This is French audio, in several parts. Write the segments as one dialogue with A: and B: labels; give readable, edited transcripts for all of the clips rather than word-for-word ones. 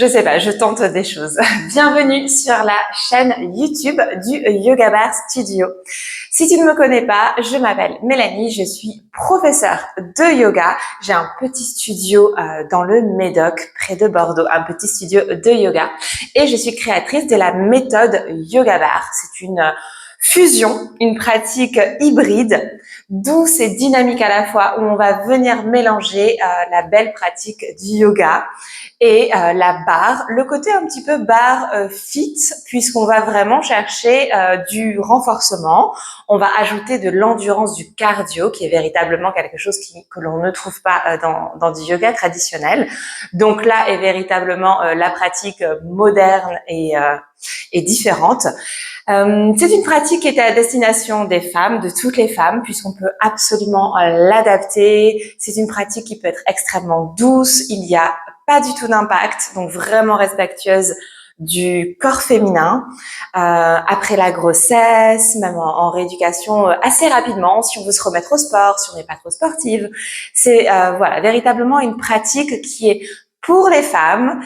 A: Je sais pas, je tente des choses. Bienvenue sur la chaîne YouTube du Yoga Bar Studio. Si tu ne me connais pas, je m'appelle Mélanie, je suis professeure de yoga. J'ai un petit studio dans le Médoc, près de Bordeaux, un petit studio de yoga. Et je suis créatrice de la méthode Yoga Bar. C'est une fusion, une pratique hybride, douce et dynamique à la fois, où on va venir mélanger la belle pratique du yoga et la barre, le côté un petit peu barre fit, puisqu'on va vraiment chercher du renforcement. On va ajouter de l'endurance, du cardio, qui est véritablement quelque chose que l'on ne trouve pas dans du yoga traditionnel. Donc là est véritablement la pratique moderne et différente. C'est une pratique qui est à destination des femmes, de toutes les femmes, puisqu'on peut absolument l'adapter. C'est une pratique qui peut être extrêmement douce. Il n'y a pas du tout d'impact, donc vraiment respectueuse du corps féminin. Après la grossesse, même en rééducation assez rapidement, si on veut se remettre au sport, si on n'est pas trop sportive. C'est voilà, véritablement une pratique qui est pour les femmes,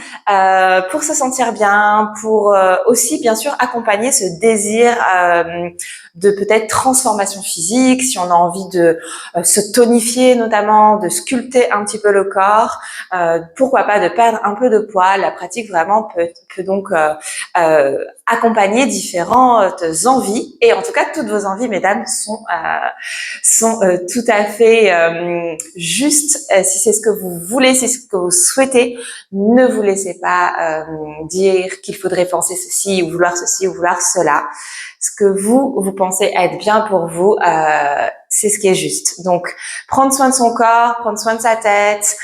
A: pour se sentir bien, pour aussi bien sûr accompagner ce désir de peut-être transformation physique, si on a envie de se tonifier notamment, de sculpter un petit peu le corps, pourquoi pas de perdre un peu de poids. La pratique vraiment peut donc accompagner différentes envies, et en tout cas toutes vos envies, mesdames, sont tout à fait justes. Si c'est ce que vous voulez, si c'est ce que vous souhaitez, ne vous laissez pas dire qu'il faudrait penser ceci ou vouloir cela. Ce que vous pensez être bien pour vous, c'est ce qui est juste. Donc, prendre soin de son corps, prendre soin de sa tête,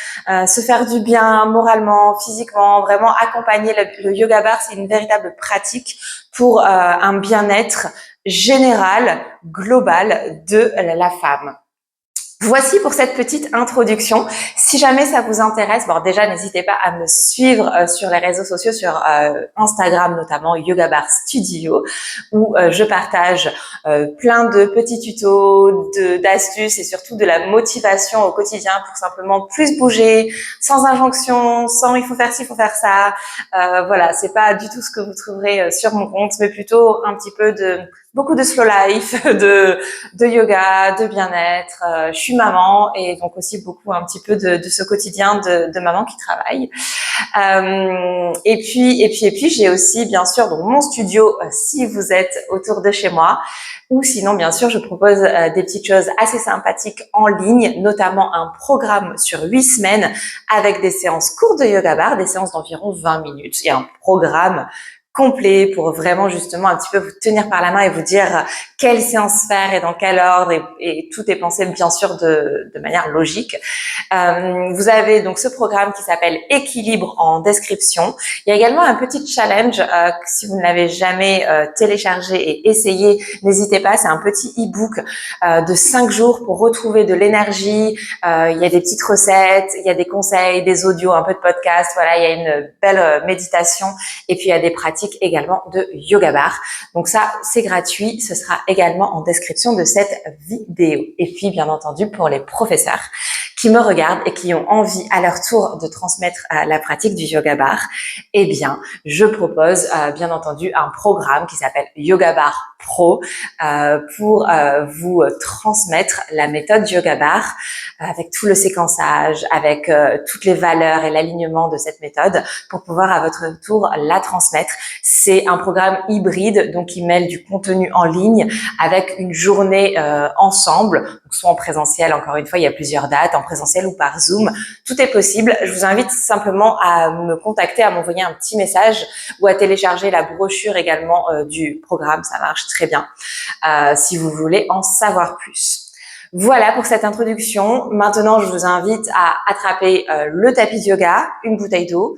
A: se faire du bien moralement, physiquement, vraiment accompagner le yoga bar, c'est une véritable pratique pour un bien-être général, global de la femme. Voici pour cette petite introduction. Si jamais ça vous intéresse, bon déjà n'hésitez pas à me suivre sur les réseaux sociaux, sur Instagram notamment, Yoga Bar Studio, où je partage plein de petits tutos, d'astuces et surtout de la motivation au quotidien pour simplement plus bouger, sans injonction, sans il faut faire ci, il faut faire ça. Voilà, c'est pas du tout ce que vous trouverez sur mon compte, mais plutôt un petit peu beaucoup de slow life, de yoga, de bien-être. Je suis maman et donc aussi beaucoup un petit peu de ce quotidien de maman qui travaille. Et puis j'ai aussi bien sûr donc mon studio si vous êtes autour de chez moi, ou sinon bien sûr je propose des petites choses assez sympathiques en ligne, notamment un programme sur 8 semaines avec des séances courtes de yoga bar, des séances d'environ 20 minutes et un programme complet pour vraiment justement un petit peu vous tenir par la main et vous dire quelle séance faire et dans quel ordre, et tout est pensé bien sûr de manière logique. Vous avez donc ce programme qui s'appelle Équilibre en description. Il y a également un petit challenge si vous ne l'avez jamais téléchargé et essayé, n'hésitez pas, c'est un petit e-book de 5 jours pour retrouver de l'énergie. Il y a des petites recettes, il y a des conseils, des audios, un peu de podcast, voilà, il y a une belle méditation et puis il y a des pratiques également de yoga bar. Donc ça, c'est gratuit. Ce sera également en description de cette vidéo. Et puis, bien entendu, pour les professeurs qui me regardent et qui ont envie à leur tour de transmettre la pratique du yoga bar, eh bien, je propose bien entendu un programme qui s'appelle Yoga Bar Pro pour vous transmettre la méthode Yoga Bar avec tout le séquençage, avec toutes les valeurs et l'alignement de cette méthode pour pouvoir à votre tour la transmettre. C'est un programme hybride, donc qui mêle du contenu en ligne avec une journée ensemble, donc soit en présentiel, encore une fois, il y a plusieurs dates, en présentiel ou par Zoom. Tout est possible. Je vous invite simplement à me contacter, à m'envoyer un petit message ou à télécharger la brochure également du programme. Ça marche très bien si vous voulez en savoir plus. Voilà pour cette introduction. Maintenant, je vous invite à attraper le tapis de yoga, une bouteille d'eau,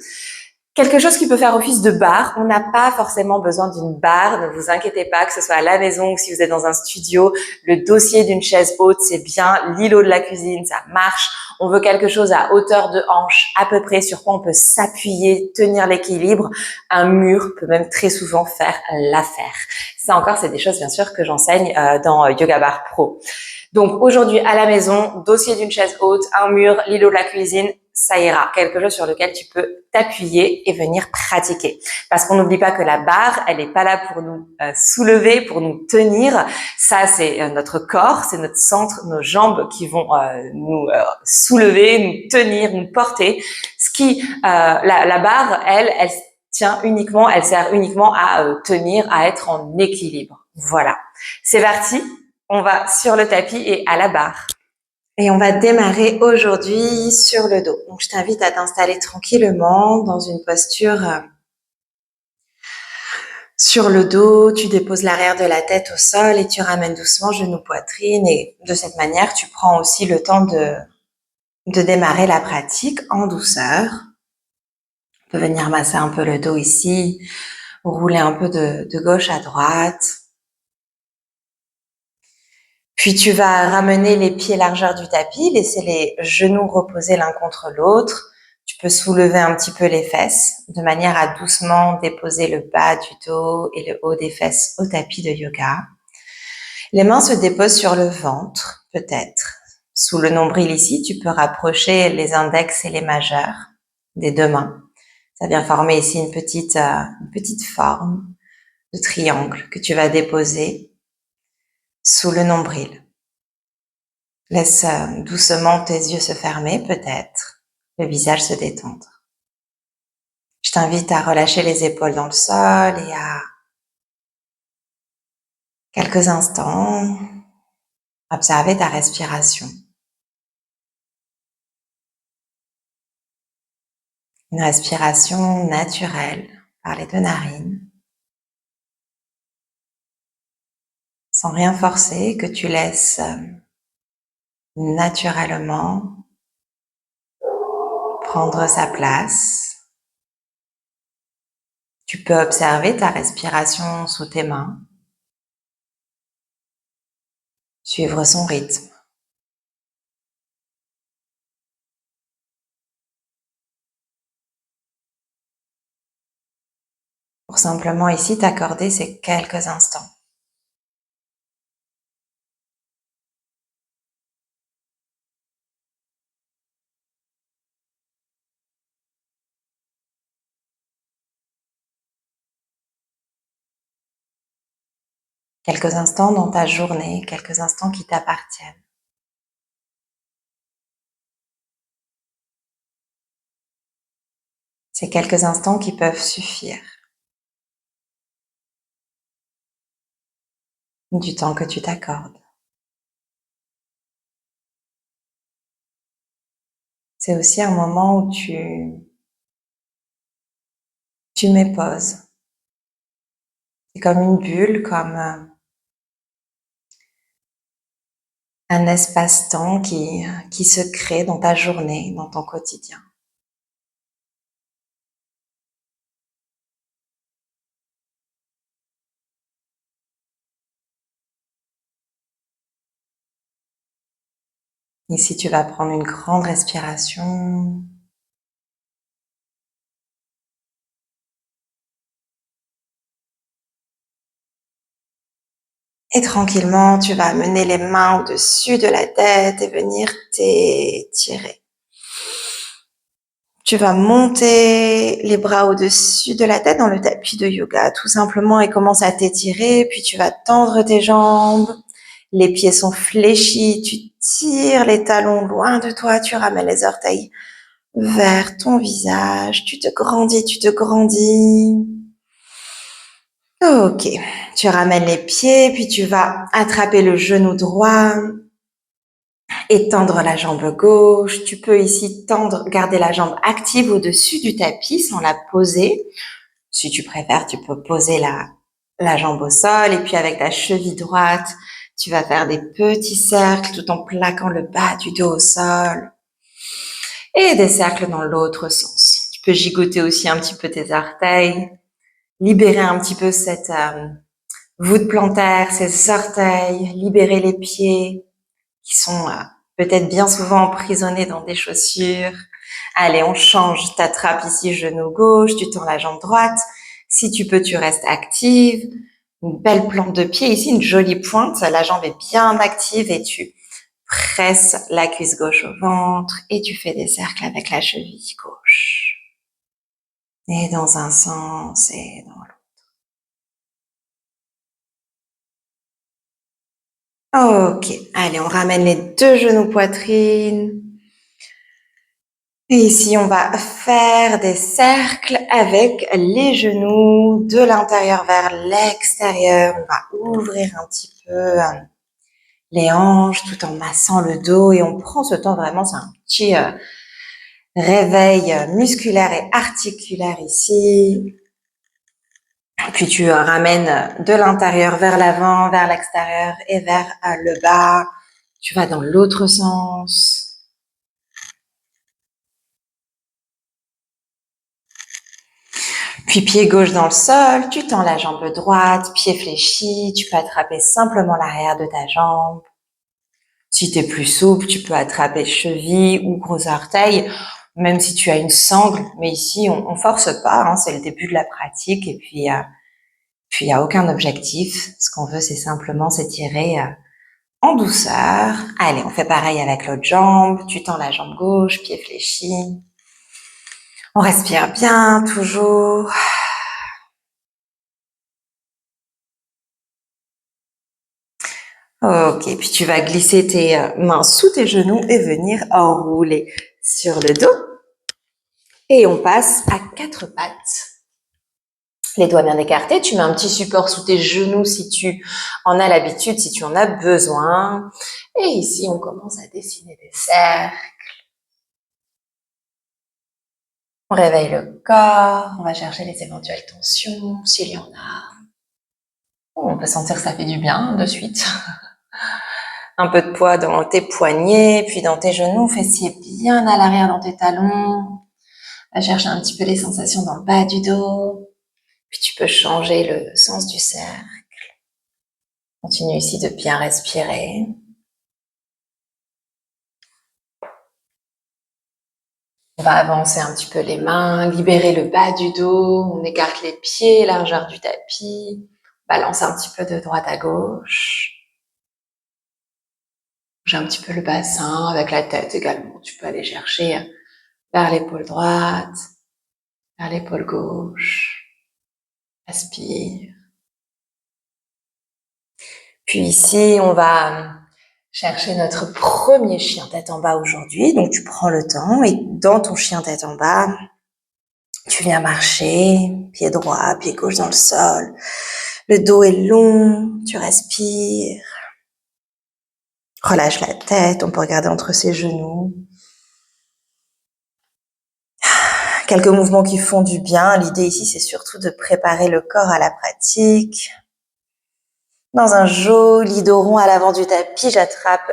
A: quelque chose qui peut faire office de barre. On n'a pas forcément besoin d'une barre, ne vous inquiétez pas, que ce soit à la maison ou si vous êtes dans un studio. Le dossier d'une chaise haute, c'est bien. L'îlot de la cuisine, ça marche. On veut quelque chose à hauteur de hanche, à peu près, sur quoi on peut s'appuyer, tenir l'équilibre. Un mur peut même très souvent faire l'affaire. Ça encore, c'est des choses bien sûr que j'enseigne dans Yoga Bar Pro. Donc aujourd'hui à la maison, dossier d'une chaise haute, un mur, l'îlot de la cuisine, ça ira. Quelque chose sur lequel tu peux t'appuyer et venir pratiquer. Parce qu'on n'oublie pas que la barre, elle n'est pas là pour nous soulever, pour nous tenir. Ça, c'est notre corps, c'est notre centre, nos jambes qui vont nous soulever, nous tenir, nous porter. Ce qui, la barre, elle tient uniquement, elle sert uniquement à tenir, à être en équilibre. Voilà. C'est parti. On va sur le tapis et à la barre. Et on va démarrer aujourd'hui sur le dos. Donc, je t'invite à t'installer tranquillement dans une posture sur le dos. Tu déposes l'arrière de la tête au sol et tu ramènes doucement genou poitrine. Et de cette manière, tu prends aussi le temps de démarrer la pratique en douceur. On peut venir masser un peu le dos ici, rouler un peu de gauche à droite. Puis tu vas ramener les pieds largeur du tapis, laisser les genoux reposer l'un contre l'autre. Tu peux soulever un petit peu les fesses de manière à doucement déposer le bas du dos et le haut des fesses au tapis de yoga. Les mains se déposent sur le ventre, peut-être. Sous le nombril ici, tu peux rapprocher les index et les majeurs des deux mains. Ça vient former ici une petite forme de triangle que tu vas déposer sous le nombril. Laisse doucement tes yeux se fermer, peut-être, le visage se détendre. Je t'invite à relâcher les épaules dans le sol et à quelques instants observer ta respiration. Une respiration naturelle par les deux narines, sans rien forcer, que tu laisses naturellement prendre sa place. Tu peux observer ta respiration sous tes mains, suivre son rythme. Pour simplement ici t'accorder ces quelques instants. Quelques instants dans ta journée, quelques instants qui t'appartiennent. Ces quelques instants qui peuvent suffire. Du temps que tu t'accordes. C'est aussi un moment où tu mets pause. C'est comme une bulle, comme un espace-temps qui se crée dans ta journée, dans ton quotidien. Ici, tu vas prendre une grande respiration. Et tranquillement, tu vas amener les mains au-dessus de la tête et venir t'étirer. Tu vas monter les bras au-dessus de la tête dans le tapis de yoga, tout simplement, et commence à t'étirer. Puis tu vas tendre tes jambes. Les pieds sont fléchis. Tu tires les talons loin de toi. Tu ramènes les orteils vers ton visage. Tu te grandis, tu te grandis. Ok. Tu ramènes les pieds, puis tu vas attraper le genou droit. Étendre la jambe gauche. Tu peux ici garder la jambe active au-dessus du tapis sans la poser. Si tu préfères, tu peux poser la jambe au sol et puis avec ta cheville droite, tu vas faire des petits cercles tout en plaquant le bas du dos au sol et des cercles dans l'autre sens. Tu peux gigoter aussi un petit peu tes orteils, libérer un petit peu cette voûte plantaire, ces orteils, libérer les pieds qui sont peut-être bien souvent emprisonnés dans des chaussures. Allez, on change. T'attrapes ici genou gauche, tu tends la jambe droite. Si tu peux, tu restes active. Une belle plante de pied ici, une jolie pointe. La jambe est bien active et tu Presse la cuisse gauche au ventre et tu fais des cercles avec la cheville gauche. Et dans un sens et dans l'autre. Ok, allez, on ramène les deux genoux poitrine. Et ici, on va faire des cercles avec les genoux de l'intérieur vers l'extérieur. On va ouvrir un petit peu les hanches tout en massant le dos et on prend ce temps vraiment, c'est un petit réveil musculaire et articulaire ici. Puis tu ramènes de l'intérieur vers l'avant, vers l'extérieur et vers le bas. Tu vas dans l'autre sens. Puis pied gauche dans le sol, tu tends la jambe droite, pied fléchi, tu peux attraper simplement l'arrière de ta jambe. Si tu es plus souple, tu peux attraper cheville ou gros orteil, même si tu as une sangle. Mais ici, on force pas, hein, c'est le début de la pratique. Et puis, il n'y a aucun objectif. Ce qu'on veut, c'est simplement s'étirer en douceur. Allez, on fait pareil avec l'autre jambe. Tu tends la jambe gauche, pied fléchi. On respire bien, toujours. Ok, puis tu vas glisser tes mains sous tes genoux et venir enrouler sur le dos. Et on passe à quatre pattes. Les doigts bien écartés, tu mets un petit support sous tes genoux si tu en as l'habitude, si tu en as besoin. Et ici, on commence à dessiner des cercles. On réveille le corps, on va chercher les éventuelles tensions, s'il y en a. On peut sentir que ça fait du bien de suite. Un peu de poids dans tes poignets, puis dans tes genoux, fessiers bien à l'arrière dans tes talons. Va chercher un petit peu les sensations dans le bas du dos. Puis tu peux changer le sens du cercle. Continue ici de bien respirer. On va avancer un petit peu les mains, libérer le bas du dos, on écarte les pieds, largeur du tapis, balance un petit peu de droite à gauche. J'ai un petit peu le bassin avec la tête également. Tu peux aller chercher vers l'épaule droite, vers l'épaule gauche. Aspire. Puis ici, on va chercher notre premier chien tête en bas aujourd'hui. Donc, tu prends le temps et dans ton chien tête en bas, tu viens marcher, pied droit, pied gauche dans le sol. Le dos est long, tu respires. Relâche la tête, on peut regarder entre ses genoux. Quelques mouvements qui font du bien. L'idée ici, c'est surtout de préparer le corps à la pratique. Dans un joli dos rond à l'avant du tapis,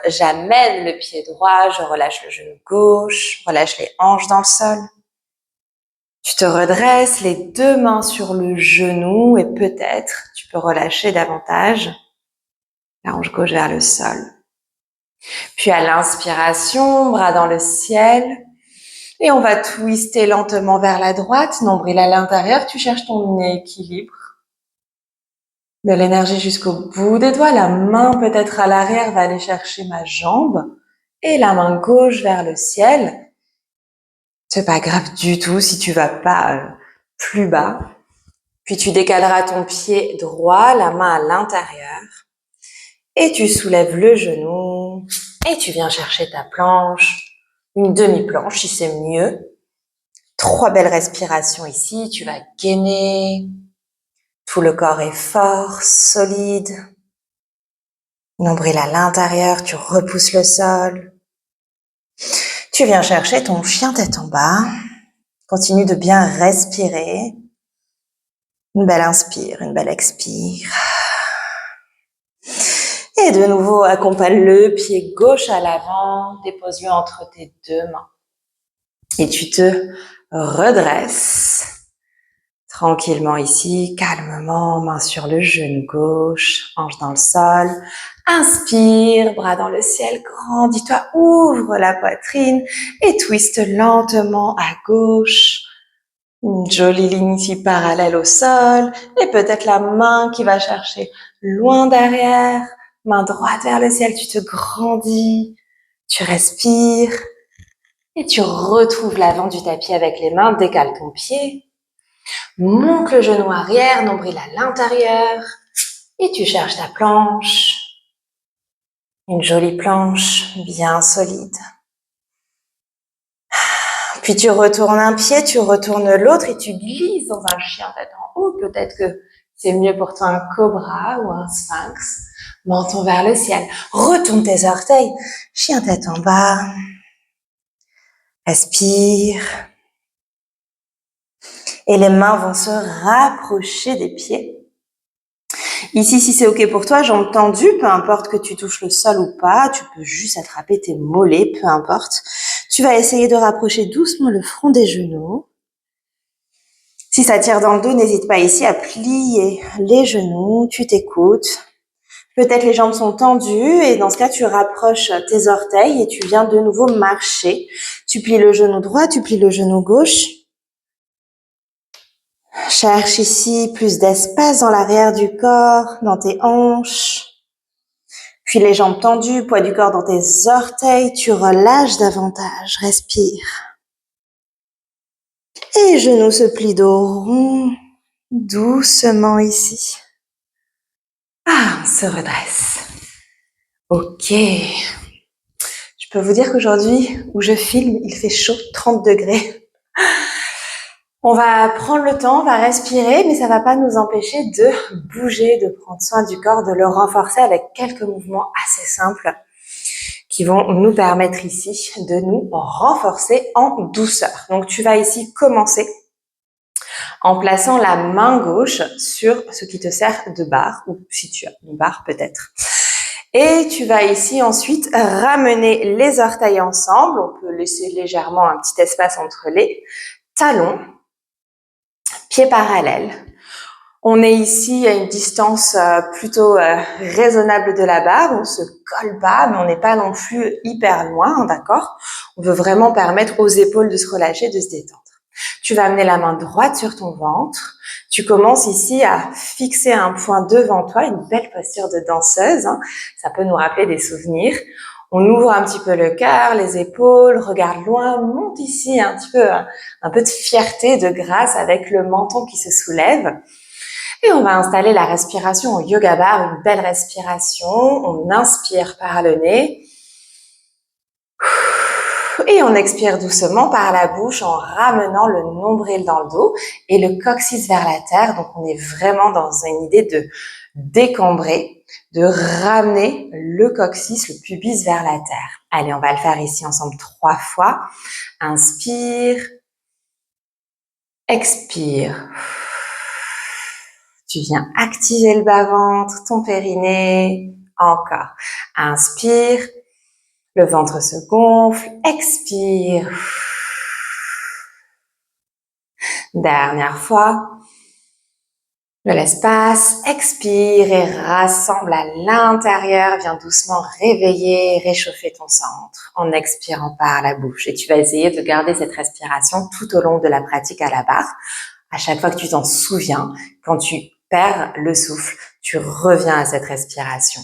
A: j'amène le pied droit, je relâche le genou gauche, relâche les hanches dans le sol. Tu te redresses, les deux mains sur le genou et peut-être tu peux relâcher davantage la hanche gauche vers le sol. Puis à l'inspiration, bras dans le ciel et on va twister lentement vers la droite, nombril à l'intérieur, tu cherches ton équilibre. De l'énergie jusqu'au bout des doigts, la main peut-être à l'arrière va aller chercher ma jambe et la main gauche vers le ciel. C'est pas grave du tout si tu vas pas plus bas. Puis tu décaleras ton pied droit, la main à l'intérieur et tu soulèves le genou et tu viens chercher ta planche, une demi-planche si c'est mieux. 3 belles respirations ici, tu vas gainer. Tout le corps est fort, solide. Nombril à l'intérieur, tu repousses le sol. Tu viens chercher ton chien tête en bas. Continue de bien respirer. Une belle inspire, une belle expire. Et de nouveau, accompagne le pied gauche à l'avant. Dépose-le entre tes deux mains. Et tu te redresses. Tranquillement ici, calmement, main sur le genou gauche, hanche dans le sol. Inspire, bras dans le ciel, grandis-toi, ouvre la poitrine et twiste lentement à gauche. Une jolie ligne ici parallèle au sol et peut-être la main qui va chercher loin derrière. Main droite vers le ciel, tu te grandis. Tu respires et tu retrouves l'avant du tapis avec les mains. Décale ton pied. Monte le genou arrière, nombril à l'intérieur. Et tu cherches ta planche. Une jolie planche bien solide. Puis tu retournes un pied, tu retournes l'autre et tu glisses dans un chien tête en haut. Peut-être que c'est mieux pour toi un cobra ou un sphinx. Menton vers le ciel. Retourne tes orteils. Chien tête en bas. Respire. Et les mains vont se rapprocher des pieds. Ici, si c'est OK pour toi, jambes tendues, peu importe que tu touches le sol ou pas, tu peux juste attraper tes mollets, peu importe. Tu vas essayer de rapprocher doucement le front des genoux. Si ça tire dans le dos, n'hésite pas ici à plier les genoux, tu t'écoutes. Peut-être les jambes sont tendues et dans ce cas, tu rapproches tes orteils et tu viens de nouveau marcher. Tu plies le genou droit, tu plies le genou gauche. Cherche ici plus d'espace dans l'arrière du corps, dans tes hanches. Puis les jambes tendues, poids du corps dans tes orteils, tu relâches davantage, respire. Et genoux se plient dos rond, doucement ici. On se redresse. OK. Je peux vous dire qu'aujourd'hui, où je filme, il fait chaud, 30 degrés. On va prendre le temps, on va respirer, mais ça va pas nous empêcher de bouger, de prendre soin du corps, de le renforcer avec quelques mouvements assez simples qui vont nous permettre ici de nous renforcer en douceur. Donc, tu vas ici commencer en plaçant la main gauche sur ce qui te sert de barre, ou si tu as une barre peut-être. Et tu vas ici ensuite ramener les orteils ensemble. On peut laisser légèrement un petit espace entre les talons. Pieds parallèles. On est ici à une distance plutôt raisonnable de la barre. On se colle pas, mais on n'est pas non plus hyper loin, d'accord? On veut vraiment permettre aux épaules de se relâcher, de se détendre. Tu vas amener la main droite sur ton ventre. Tu commences ici à fixer un point devant toi, une belle posture de danseuse. Ça peut nous rappeler des souvenirs. On ouvre un petit peu le cœur, les épaules, regarde loin, monte ici un peu de fierté, de grâce avec le menton qui se soulève. Et on va installer la respiration au yoga bar, une belle respiration. On inspire par le nez. Et on expire doucement par la bouche en ramenant le nombril dans le dos et le coccyx vers la terre. Donc, on est vraiment dans une idée de décambrer, de ramener le coccyx, le pubis vers la terre. Allez, on va le faire ici ensemble 3 fois. Inspire. Expire. Tu viens activer le bas-ventre, ton périnée. Encore. Inspire. Le ventre se gonfle. Expire. Dernière fois. Le l'espace. Expire et rassemble à l'intérieur. Viens doucement réveiller, réchauffer ton centre en expirant par la bouche. Et tu vas essayer de garder cette respiration tout au long de la pratique à la barre. À chaque fois que tu t'en souviens, quand tu perds le souffle, tu reviens à cette respiration.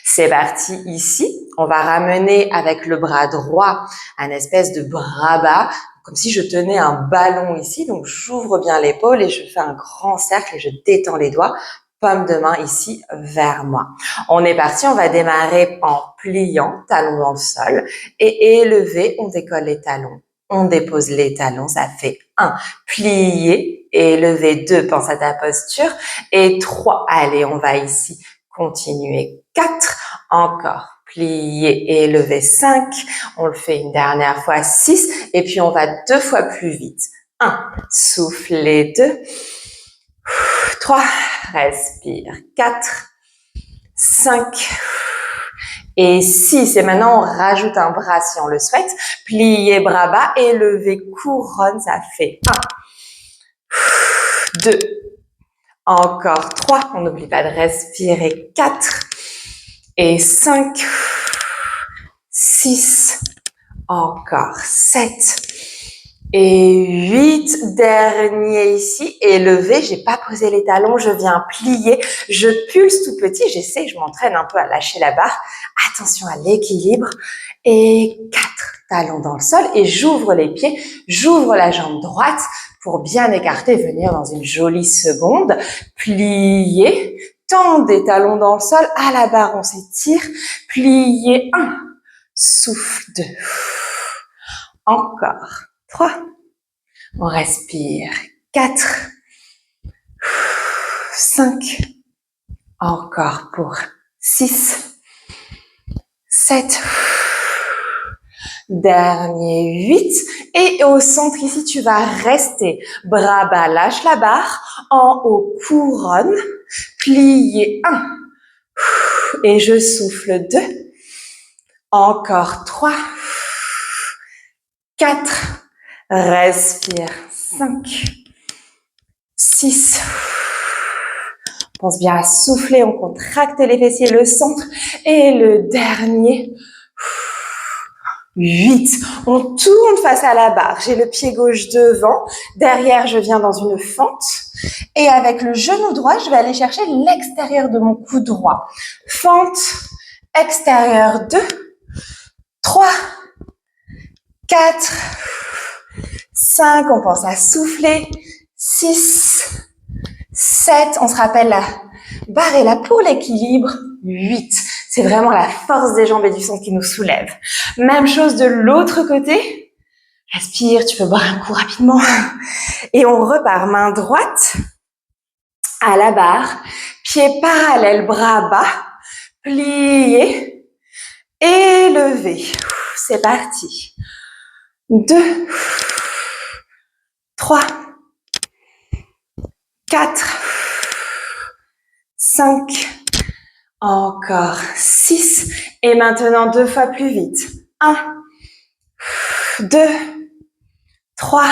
A: C'est parti ici. On va ramener avec le bras droit un espèce de bras bas, comme si je tenais un ballon ici. Donc, j'ouvre bien l'épaule et je fais un grand cercle et je détends les doigts. Paume de main ici vers moi. On est parti, on va démarrer en pliant, talons dans le sol et élever, on décolle les talons. On dépose les talons, ça fait 1. Plier, élever, 2, pense à ta posture. Et 3, allez, on va ici continuer. 4, encore. Plier, élever, 5. On le fait une dernière fois, 6. Et puis, on va 2 fois plus vite. 1, soufflez, 2. 3, respire. 4, 5. Et 6, et maintenant on rajoute un bras si on le souhaite. Plier bras bas, élever, couronne, ça fait 1, 2, encore 3, on n'oublie pas de respirer, 4 et 5, 6, encore 7 et 8, dernier ici, élevé, j'ai pas posé les talons, je viens plier, je pulse tout petit, j'essaie, je m'entraîne un peu à lâcher la barre, Attention à l'équilibre. Et 4, talons dans le sol. Et j'ouvre les pieds, j'ouvre la jambe droite pour bien écarter, venir dans une jolie seconde. Plier, tendez talons dans le sol. À la barre, on s'étire. Plier, 1. Souffle, 2. Encore, 3. On respire, 4. 5. Encore pour 6. 7. Dernier 8. Et au centre ici, tu vas rester. Bras bas, lâche la barre. En haut, couronne. Plier, 1. Et je souffle, 2. Encore 3. 4. Respire, 5. 6. Pense bien à souffler, on contracte les fessiers, le centre. Et le dernier, 8. On tourne face à la barre. J'ai le pied gauche devant. Derrière, je viens dans une fente. Et avec le genou droit, je vais aller chercher l'extérieur de mon cou droit. Fente, extérieur, 2, 3, 4, 5. On pense à souffler. 6, 7. On se rappelle la barre est là pour l'équilibre. 8. C'est vraiment la force des jambes et du centre qui nous soulève. Même chose de l'autre côté. Respire, tu peux boire un coup rapidement. Et on repart, main droite à la barre, pied parallèle, bras bas, plié, élevé. C'est parti. 2, 3, 4, 5, encore 6. Et maintenant 2 fois plus vite. 1, 2, 3,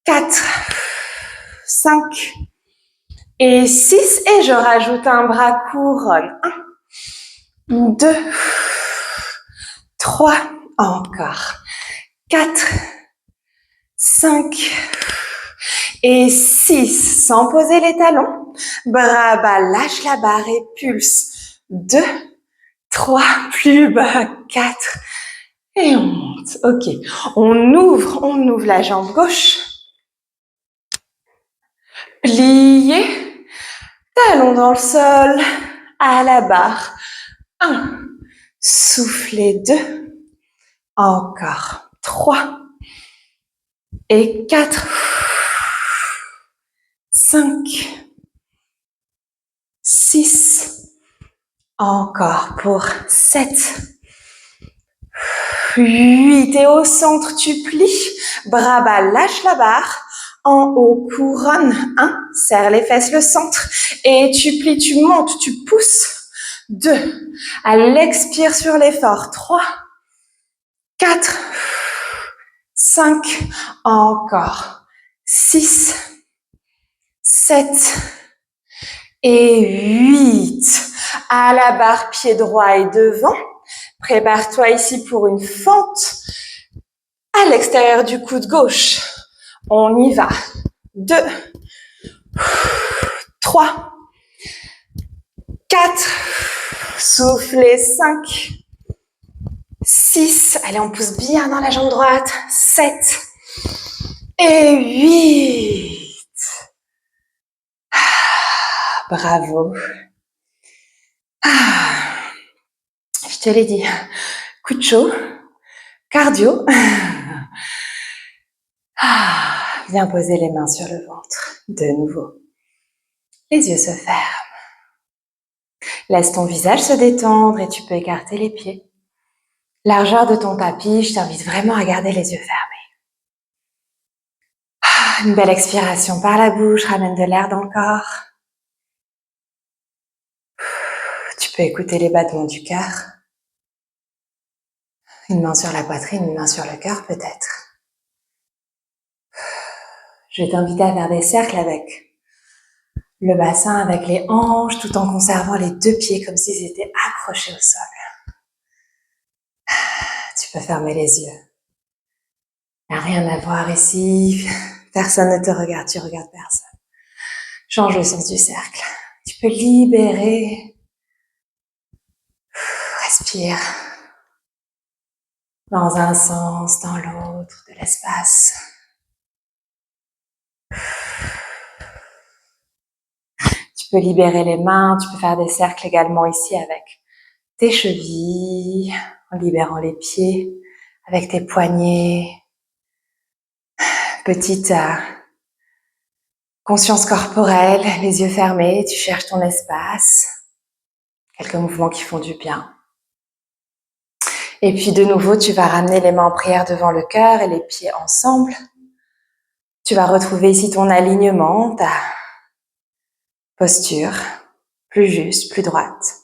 A: 4, 5 et 6. Et je rajoute un bras couronne. 1, 2, 3, encore 4, 5 et 6. Sans poser les talons. Bras bas, lâche la barre et pulse. 2, 3, plus bas, 4. Et on monte. Ok. On ouvre la jambe gauche. Plié. Talons dans le sol. À la barre. 1. Soufflez, 2. Encore 3. Et 4. 5. 6. Encore pour 7. 8. Et au centre, tu plies. Bras bas, lâche la barre. En haut, couronne. 1. Serre les fesses, le centre. Et tu plies, tu montes, tu pousses. 2. À l'expire sur l'effort. 3. 4. 5. Encore. 6. 7. Et 8. À la barre, pied droit et devant. Prépare-toi ici pour une fente à l'extérieur du coude gauche. On y va. 2, 3, 4, soufflez, 5, 6, allez, on pousse bien dans la jambe droite, 7 et 8. Bravo. Je te l'ai dit, coup de chaud, cardio. Bien poser les mains sur le ventre, de nouveau. Les yeux se ferment. Laisse ton visage se détendre et tu peux écarter les pieds. Largeur de ton tapis, je t'invite vraiment à garder les yeux fermés. Une belle expiration par la bouche, ramène de l'air dans le corps. Tu peux écouter les battements du cœur. Une main sur la poitrine, une main sur le cœur peut-être. Je vais t'inviter à faire des cercles avec le bassin, avec les hanches, tout en conservant les 2 pieds comme s'ils étaient accrochés au sol. Tu peux fermer les yeux. Il n'y a rien à voir ici. Personne ne te regarde, tu regardes personne. Change le sens du cercle. Tu peux libérer Inspire dans un sens, dans l'autre de l'espace. Tu peux libérer les mains, tu peux faire des cercles également ici avec tes chevilles, en libérant les pieds, avec tes poignets. Petite conscience corporelle, les yeux fermés, tu cherches ton espace. Quelques mouvements qui font du bien. Et puis de nouveau, tu vas ramener les mains en prière devant le cœur et les pieds ensemble. Tu vas retrouver ici ton alignement, ta posture, plus juste, plus droite.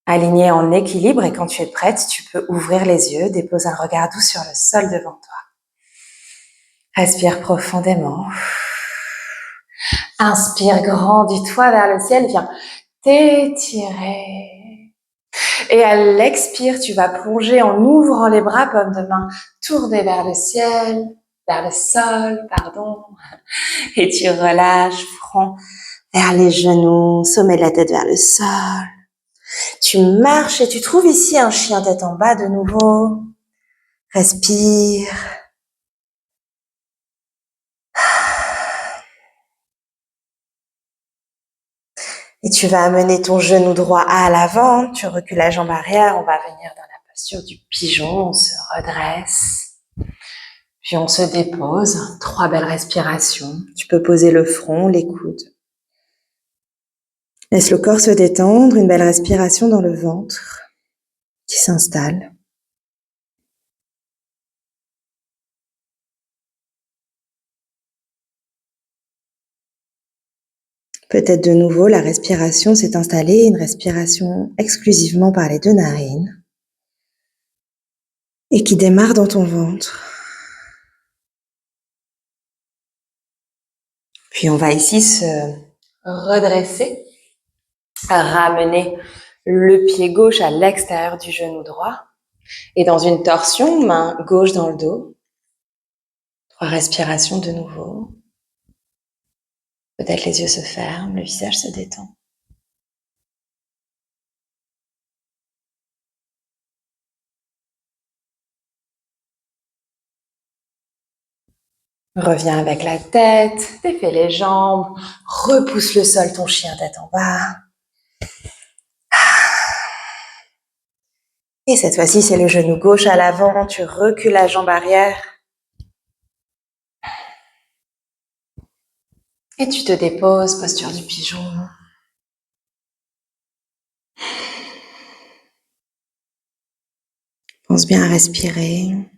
A: Alignée en équilibre, et quand tu es prête, tu peux ouvrir les yeux, déposer un regard doux sur le sol devant toi. Respire profondément. Inspire, grandis-toi vers le ciel, viens t'étirer. Et à l'expire, tu vas plonger en ouvrant les bras, paumes de main tournées vers le ciel, vers le sol, pardon. Et tu relâches, front vers les genoux, sommet de la tête vers le sol. Tu marches et tu trouves ici un chien tête en bas de nouveau. Respire. Et tu vas amener ton genou droit à l'avant. Tu recules la jambe arrière. On va venir dans la posture du pigeon. On se redresse. Puis on se dépose. 3 belles respirations. Tu peux poser le front, les coudes. Laisse le corps se détendre. Une belle respiration dans le ventre qui s'installe. Peut-être de nouveau, la respiration s'est installée, une respiration exclusivement par les 2 narines et qui démarre dans ton ventre. Puis on va ici se redresser, ramener le pied gauche à l'extérieur du genou droit et dans une torsion, main gauche dans le dos. 3 respirations de nouveau. Peut-être les yeux se ferment, le visage se détend. Reviens avec la tête, défais les jambes, repousse le sol, ton chien tête en bas. Et cette fois-ci, c'est le genou gauche à l'avant, tu recules la jambe arrière. Et tu te déposes, posture du pigeon. Pense bien à respirer.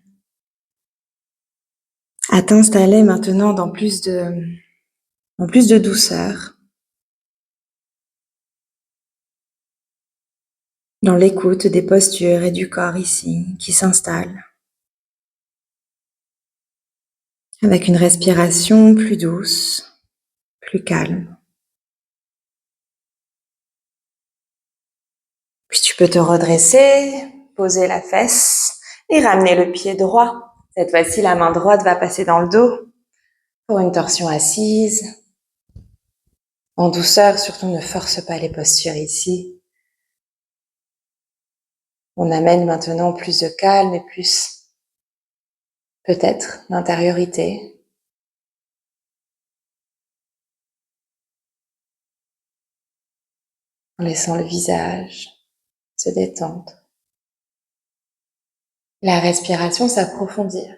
A: À t'installer maintenant dans plus de douceur. Dans l'écoute des postures et du corps ici qui s'installe. Avec une respiration plus douce, plus calme. Puis tu peux te redresser, poser la fesse et ramener le pied droit. Cette fois-ci, la main droite va passer dans le dos pour une torsion assise. En douceur, surtout ne force pas les postures ici. On amène maintenant plus de calme et plus, peut-être, d'intériorité. En laissant le visage se détendre. La respiration s'approfondir.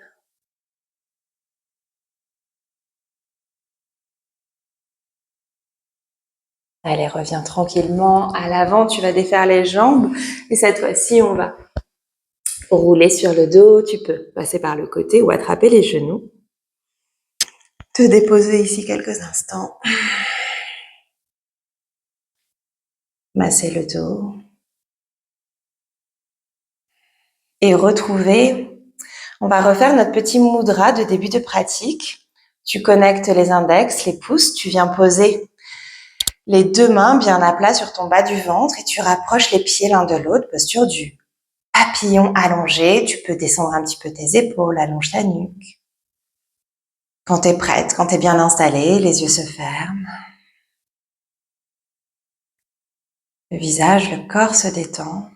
A: Allez, reviens tranquillement à l'avant, tu vas défaire les jambes et cette fois-ci, on va rouler sur le dos. Tu peux passer par le côté ou attraper les genoux. Te déposer ici quelques instants. Masser le dos. Et retrouver, on va refaire notre petit mudra de début de pratique. Tu connectes les index, les pouces, tu viens poser les 2 mains bien à plat sur ton bas du ventre et tu rapproches les pieds l'un de l'autre, posture du papillon allongé. Tu peux descendre un petit peu tes épaules, allonge ta nuque. Quand tu es prête, quand tu es bien installée, les yeux se ferment. Le visage, le corps se détend.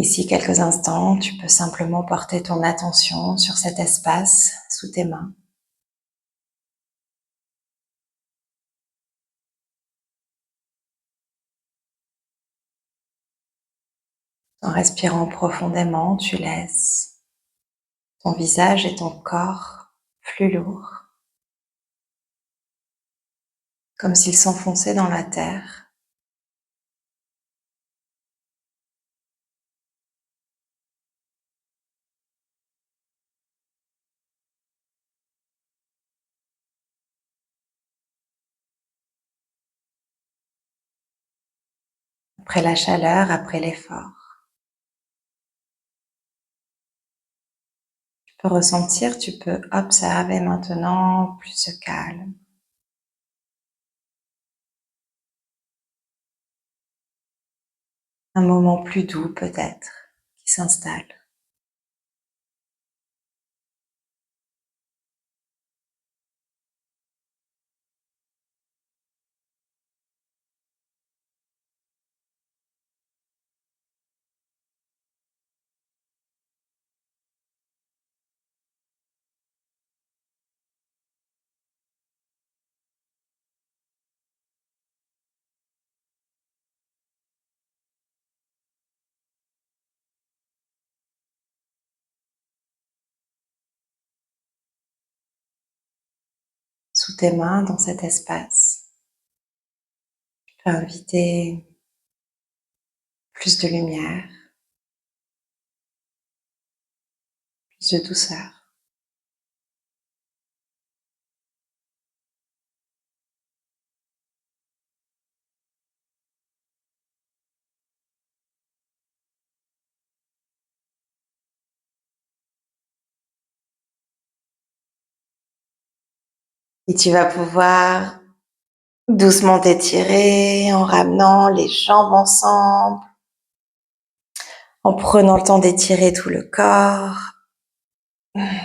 A: Ici, quelques instants, tu peux simplement porter ton attention sur cet espace sous tes mains. En respirant profondément, tu laisses ton visage et ton corps plus lourds, comme s'ils s'enfonçaient dans la terre. Après la chaleur, après l'effort. Tu peux ressentir, tu peux observer maintenant plus ce calme. Un moment plus doux peut-être qui s'installe. Sous tes mains, dans cet espace, tu peux inviter plus de lumière, plus de douceur. Et tu vas pouvoir doucement t'étirer en ramenant les jambes ensemble, en prenant le temps d'étirer tout le corps.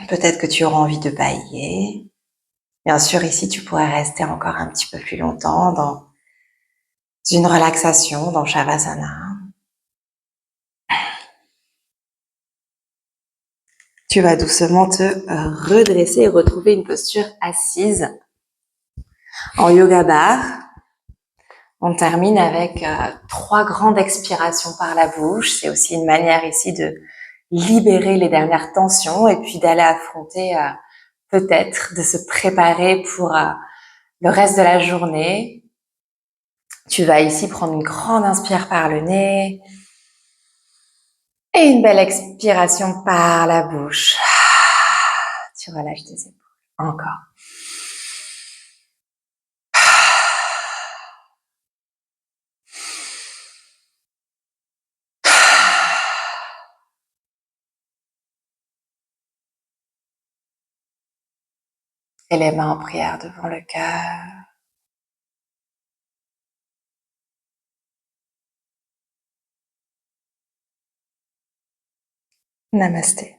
A: Peut-être que tu auras envie de bâiller. Bien sûr, ici, tu pourrais rester encore un petit peu plus longtemps dans une relaxation, dans Shavasana. Tu vas doucement te redresser et retrouver une posture assise en yoga bar. On termine avec 3 grandes expirations par la bouche. C'est aussi une manière ici de libérer les dernières tensions et puis d'aller affronter, peut-être, de se préparer pour le reste de la journée. Tu vas ici prendre une grande inspire par le nez et une belle expiration par la bouche. Tu relâches tes épaules. Encore. Et les mains en prière devant le cœur. Namasté.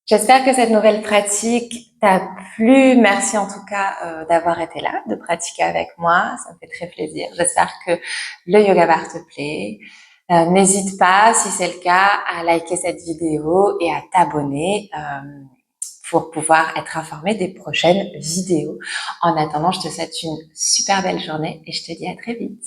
A: J'espère que cette nouvelle pratique t'a plu. Merci en tout cas d'avoir été là, de pratiquer avec moi. Ça me fait très plaisir. J'espère que le yoga bar te plaît. N'hésite pas, si c'est le cas, à liker cette vidéo et à t'abonner pour pouvoir être informé des prochaines vidéos. En attendant, je te souhaite une super belle journée et je te dis à très vite.